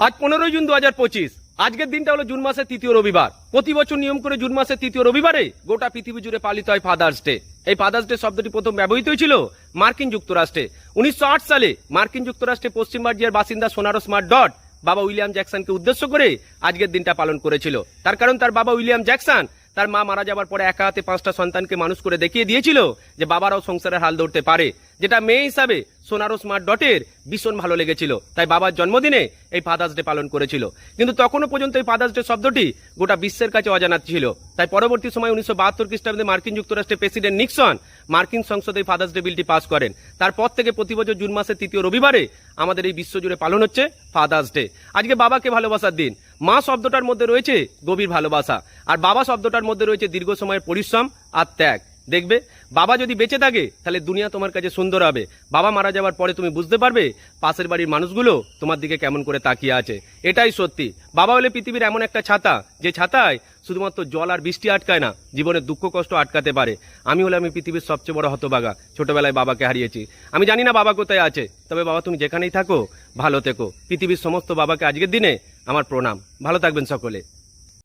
আজ 15 জুন 2025। আজকের দিনটা হলো জুন মাসের তৃতীয় রবিবার। প্রতি বছর নিয়ম করে জুন মাসের তৃতীয় রবিবারে গোটা পৃথিবী জুড়ে পালিত হয় ফাদার্স ডে। এই ফাদার্স ডে শব্দটি প্রথম ব্যবহৃত হয়েছিল মার্কিন যুক্তরাষ্ট্রে 1908 সালে। মার্কিন যুক্তরাষ্ট্রে পশ্চিম ভার্জিনিয়ার বাসিন্দা সোনারো স্মার্ট ডট বাবা উইলিয়াম জ্যাকসনকে উদ্দেশ্য করে আজকের দিনটা পালন করেছিল। তার কারণ তার বাবা উইলিয়াম জ্যাকসন তার মা মারা যাবার পরে একা হাতে 5টা সন্তানকে মানুষ করে দেখিয়ে দিয়েছিল যে বাবারাও সংসারের হাল ধরতে পারে, যেটা মেয়ে হিসাবে সোনারো স্মার্ট ডটের ভীষণ ভালো লেগেছিল। তাই বাবার জন্মদিনে এই ফাদার্স ডে পালন করেছিল। কিন্তু তখনও পর্যন্ত এই ফাদার্স ডে শব্দটি গোটা বিশ্বের কাছে অজানা ছিল। তাই পরবর্তী সময় 1972 খ্রিস্টাব্দে মার্কিন যুক্তরাষ্ট্রের প্রেসিডেন্ট নিক্সন মার্কিন সংসদে এই ফাদার্স ডে বিলটি পাস করেন। তারপর থেকে প্রতি বছর জুন মাসের তৃতীয় রবিবারে আমাদের এই বিশ্বজুড়ে পালন হচ্ছে ফাদার্স ডে। আজকে বাবাকে ভালোবাসার দিন। মা শব্দটার মধ্যে রয়েছে গভীর ভালোবাসা, আর বাবা শব্দটার মধ্যে রয়েছে দীর্ঘ সময়ের পরিশ্রম আর ত্যাগ। দেখবে বাবা যদি বেঁচে থাকে তাহলে দুনিয়া তোমার কাছে সুন্দর হবে। বাবা মারা যাওয়ার পরে তুমি বুঝতে পারবে পাশের বাড়ির মানুষগুলো তোমার দিকে কেমন করে তাকিয়ে আছে। এটাই সত্যি। বাবা হলে পৃথিবীর এমন একটা ছাতা, যে ছাতায় শুধুমাত্র জল আর বৃষ্টি আটকায় না, জীবনের দুঃখ কষ্ট আটকাতে পারে। আমি পৃথিবীর সবচেয়ে বড় হতভাগা। ছোটবেলায় বাবাকে হারিয়েছি। আমি জানি না বাবা কোথায় আছে, তবে বাবা তুমি যেখানেই থাকো ভালো থেকো। পৃথিবীর সমস্ত বাবাকে আজকের দিনে আমার প্রণাম। ভালো থাকবেন সকলে।